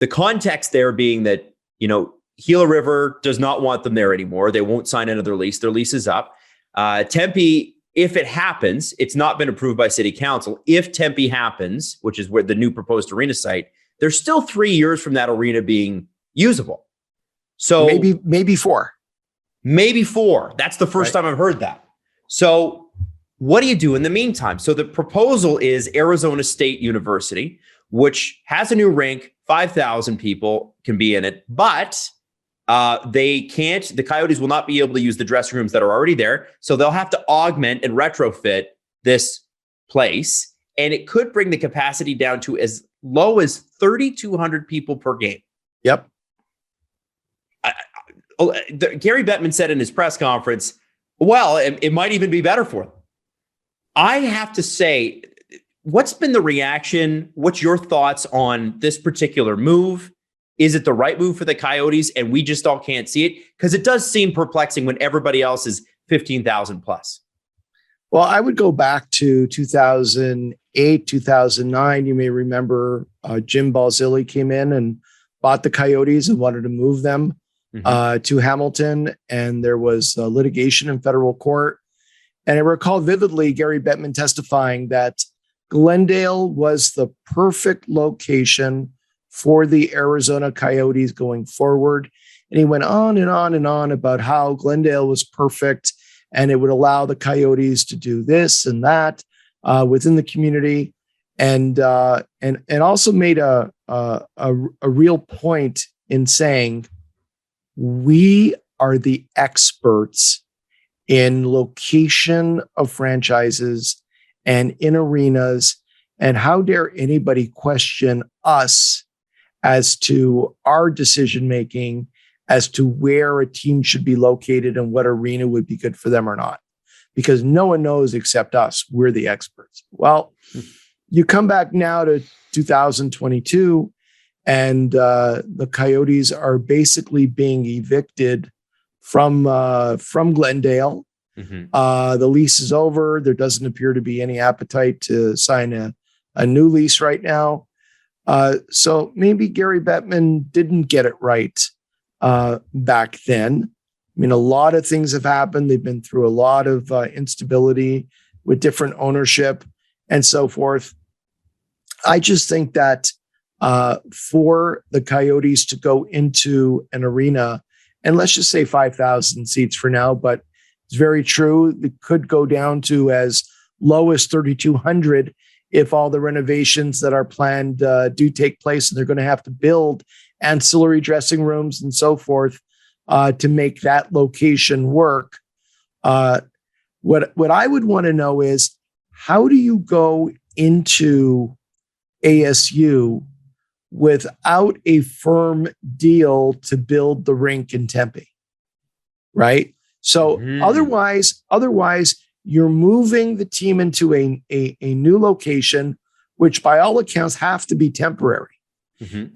The context there being that, Gila River does not want them there anymore. They won't sign another lease. Their lease is up. Tempe, if it happens, it's not been approved by city council. If Tempe happens, which is where the new proposed arena site, there's still 3 years from that arena being usable. So maybe 4. Maybe 4. That's the first time I've heard that. So what do you do in the meantime? So the proposal is Arizona State University, which has a new rink, 5,000 people can be in it, but the Coyotes will not be able to use the dressing rooms that are already there. So they'll have to augment and retrofit this place. And it could bring the capacity down to as low as 3,200 people per game. Yep. Gary Bettman said in his press conference, well, it might even be better for them. I have to say, what's been the reaction? What's your thoughts on this particular move? Is it the right move for the Coyotes and we just all can't see it? Because it does seem perplexing when everybody else is 15,000 plus. Well, I would go back to 2008, 2009. You may remember Jim Balzilli came in and bought the Coyotes and wanted to move them to Hamilton. And there was litigation in federal court. And I recall vividly Gary Bettman testifying that Glendale was the perfect location for the Arizona Coyotes going forward. And he went on and on and on about how Glendale was perfect and it would allow the Coyotes to do this and that within the community. And also made a real point in saying, we are the experts in location of franchises and in arenas. And how dare anybody question us as to our decision-making as to where a team should be located and what arena would be good for them or not, because no one knows except us. We're the experts. Well, you come back now to 2022 and the Coyotes are basically being evicted from Glendale. The lease is over. There doesn't appear to be any appetite to sign a new lease right now. So maybe Gary Bettman didn't get it right back then. I mean, a lot of things have happened. They've been through a lot of instability with different ownership and so forth. I just think that for the Coyotes to go into an arena, and let's just say 5,000 seats for now, but it's very true. It could go down to as low as 3,200 if all the renovations that are planned do take place, and they're going to have to build ancillary dressing rooms and so forth to make that location work. What I would want to know is, how do you go into ASU without a firm deal to build the rink in Tempe? Right? So otherwise, you're moving the team into a new location, which by all accounts have to be temporary.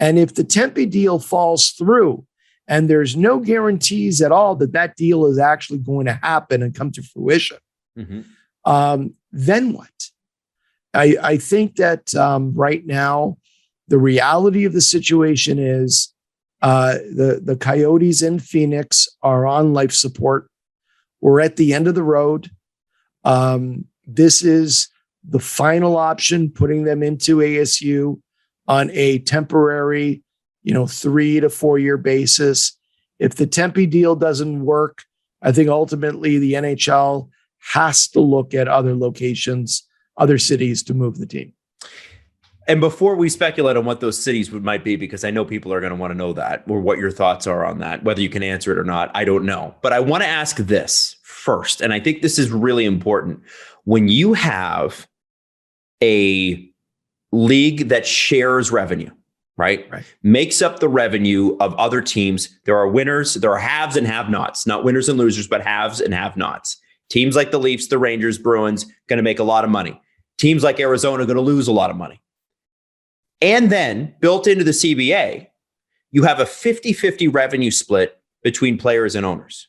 And if the Tempe deal falls through and there's no guarantees at all that that deal is actually going to happen and come to fruition, then what? I think that right now, the reality of the situation is the Coyotes in Phoenix are on life support. We're at the end of the road. This is the final option, putting them into ASU on a temporary, 3 to 4 year basis. If the Tempe deal doesn't work, I think ultimately the NHL has to look at other locations, other cities to move the team. And before we speculate on what those cities might be, because I know people are going to want to know that, or what your thoughts are on that, whether you can answer it or not, I don't know. But I want to ask this first, and I think this is really important. When you have a league that shares revenue, right? Makes up the revenue of other teams, there are winners, there are haves and have-nots, not winners and losers, but haves and have-nots. Teams like the Leafs, the Rangers, Bruins, going to make a lot of money. Teams like Arizona are going to lose a lot of money. And then built into the CBA, you have a 50-50 revenue split between players and owners.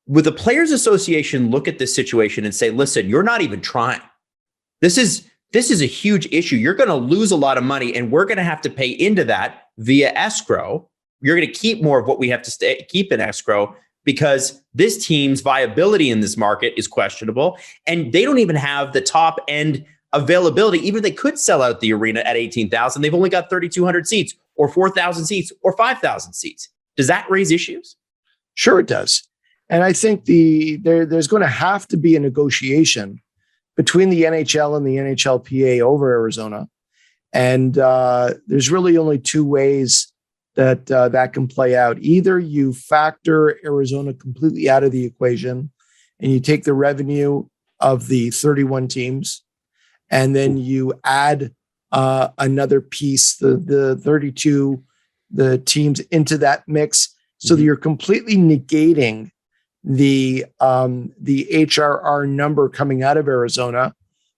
Would the Players Association look at this situation and say, listen, you're not even trying. This is this is a huge issue. You're going to lose a lot of money, and we're going to have to pay into that via escrow. You're going to keep more of what we have to keep in escrow because this team's viability in this market is questionable, and they don't even have the top end availability. Even if they could sell out the arena at 18,000, they've only got 3,200 seats or 4,000 seats or 5,000 seats. Does that raise issues? Sure, it does. And I think there's going to have to be a negotiation between the NHL and the NHLPA over Arizona. And there's really only two ways that that can play out. Either you factor Arizona completely out of the equation and you take the revenue of the 31 teams, and then you add another piece, the 32, the teams into that mix, so that you're completely negating the HRR number coming out of Arizona.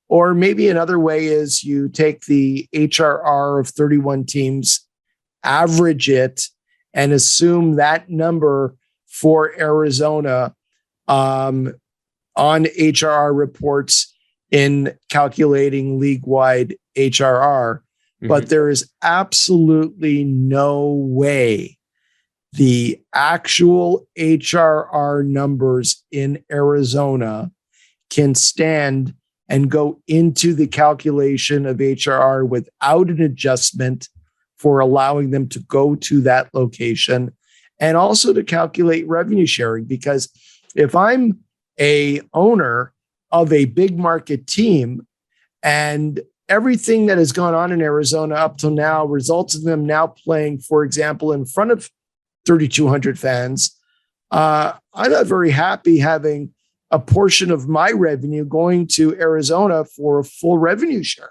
Or maybe another way is you take the HRR of 31 teams, average it, and assume that number for Arizona on HRR reports in calculating league-wide HRR. But there is absolutely no way the actual HRR numbers in Arizona can stand and go into the calculation of HRR without an adjustment for allowing them to go to that location, and also to calculate revenue sharing. Because if I'm a owner of a big market team and everything that has gone on in Arizona up till now results in them now playing, for example, in front of 3,200 fans, I'm not very happy having a portion of my revenue going to Arizona for a full revenue share.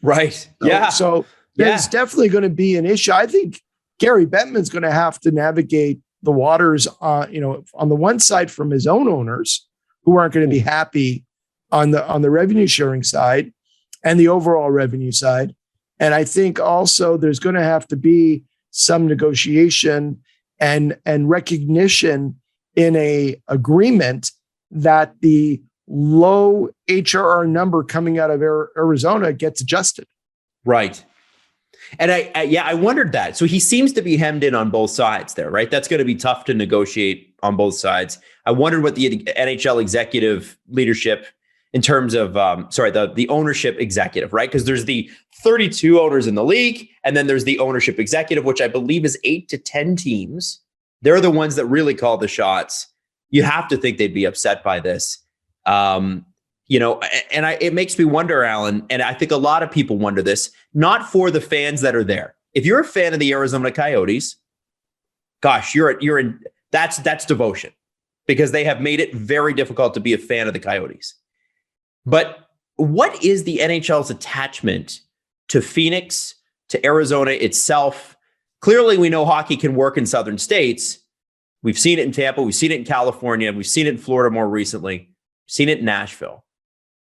Right. So there's definitely going to be an issue. I think Gary Bettman's going to have to navigate the waters, on the one side from his own owners who aren't going to be happy on the revenue sharing side and the overall revenue side. And I think also there's going to have to be some negotiation and recognition in a agreement that the low HRR number coming out of Arizona gets adjusted. Right. And I wondered that. So he seems to be hemmed in on both sides there, right? That's going to be tough to negotiate on both sides. I wondered what the NHL executive leadership in terms of, the ownership executive, right? Because there's the 32 owners in the league, and then there's the ownership executive, which I believe is 8 to 10 teams. They're the ones that really call the shots. You have to think they'd be upset by this. It makes me wonder, Allan, and I think a lot of people wonder this, not for the fans that are there. If you're a fan of the Arizona Coyotes, gosh, you're in that's devotion, because they have made it very difficult to be a fan of the Coyotes. But what is the NHL's attachment to Phoenix, to Arizona itself? Clearly, we know hockey can work in southern states. We've seen it in Tampa. We've seen it in California. We've seen it in Florida more recently. We've seen it in Nashville.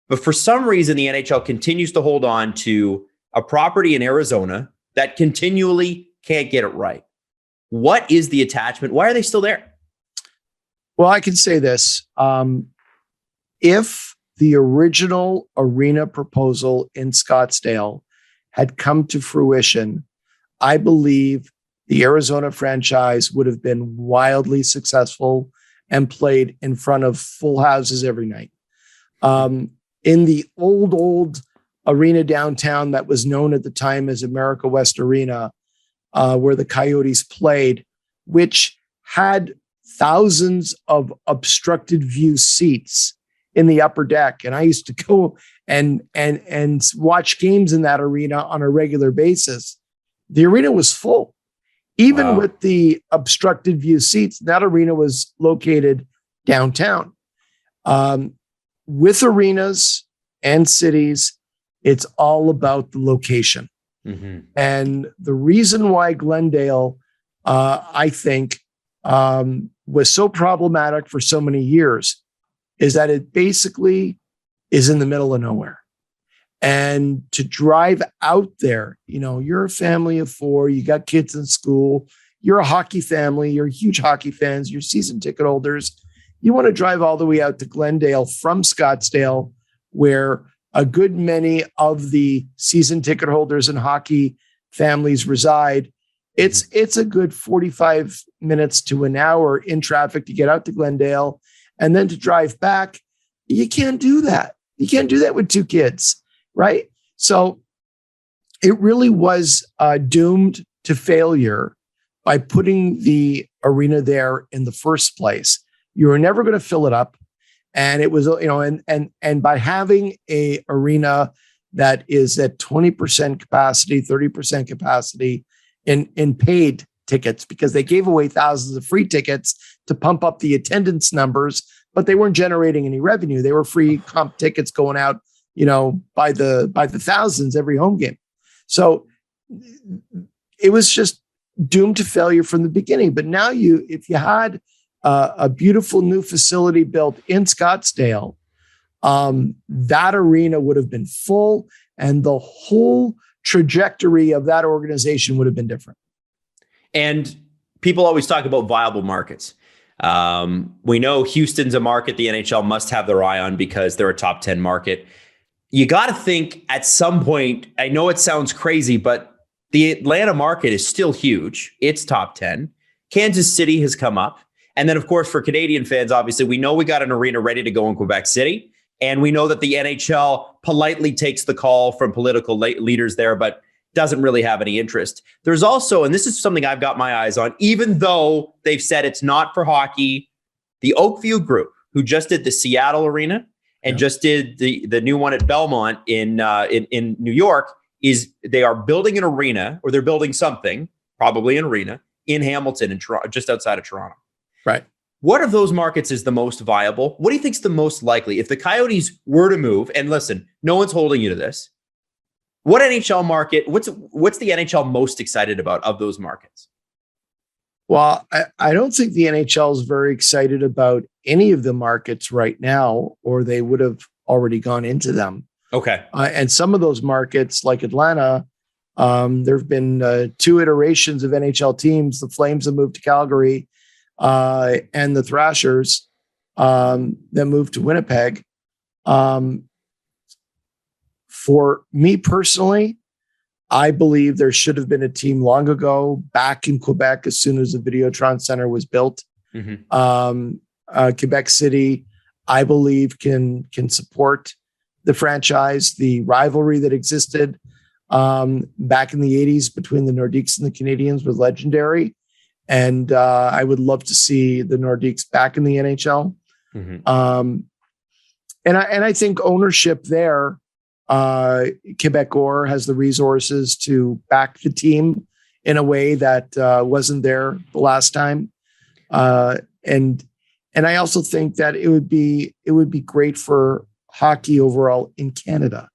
But for some reason, the NHL continues to hold on to a property in Arizona that continually can't get it right. What is the attachment? Why are they still there? Well, I can say this. If the original arena proposal in Scottsdale had come to fruition, I believe the Arizona franchise would have been wildly successful and played in front of full houses every night. In the old arena downtown that was known at the time as America West Arena, where the Coyotes played, which had thousands of obstructed view seats in the upper deck. And I used to go and watch games in that arena on a regular basis. The arena was full. Even with the obstructed view seats, that arena was located downtown. With arenas and cities, it's all about the location. Mm-hmm. And the reason why Glendale, I think, was so problematic for so many years is that it basically is in the middle of nowhere. And to drive out there, you're a family of 4, you got kids in school, you're a hockey family, you're huge hockey fans, you're season ticket holders. You want to drive all the way out to Glendale from Scottsdale, where a good many of the season ticket holders and hockey families reside, it's a good 45 minutes to an hour in traffic to get out to Glendale and then to drive back. You can't do that. You can't do that with two kids, right? So it really was doomed to failure by putting the arena there in the first place. You were never going to fill it up. And it was, and by having a arena that is at 20% capacity, 30% capacity in paid tickets, because they gave away thousands of free tickets to pump up the attendance numbers, but they weren't generating any revenue. They were free comp tickets going out, by the thousands every home game. So it was just doomed to failure from the beginning. But now if you had a beautiful new facility built in Scottsdale, that arena would have been full, and the whole trajectory of that organization would have been different. And people always talk about viable markets. We know Houston's a market the NHL must have their eye on because they're a top 10 market. You got to think at some point, I know it sounds crazy, but the Atlanta market is still huge. It's top 10. Kansas City has come up. And then, of course, for Canadian fans, obviously, we know we got an arena ready to go in Quebec City. And we know that the NHL politely takes the call from political leaders there, but doesn't really have any interest. There's also, and this is something I've got my eyes on, even though they've said it's not for hockey, the Oakview Group, who just did the Seattle arena and just did the new one at Belmont in New York, they are building an arena, or they're building something, probably an arena, in Hamilton, in Toronto, just outside of Toronto. Right. What of those markets is the most viable? What do you think is the most likely? If the Coyotes were to move, and listen, no one's holding you to this, what NHL market, what's the NHL most excited about of those markets? Well, I don't think the NHL is very excited about any of the markets right now, or they would have already gone into them. Okay. And some of those markets, like Atlanta, there have been 2 iterations of NHL teams. The Flames have moved to Calgary, and the Thrashers that moved to Winnipeg. For me personally, I believe there should have been a team long ago back in Quebec as soon as the Videotron Center was built. Quebec City, I believe, can support the franchise. The rivalry that existed back in the 80s between the Nordiques and the Canadiens was legendary. And I would love to see the Nordiques back in the NHL. And I think ownership there, Quebecor has the resources to back the team in a way that wasn't there the last time. And I also think that it would be great for hockey overall in Canada.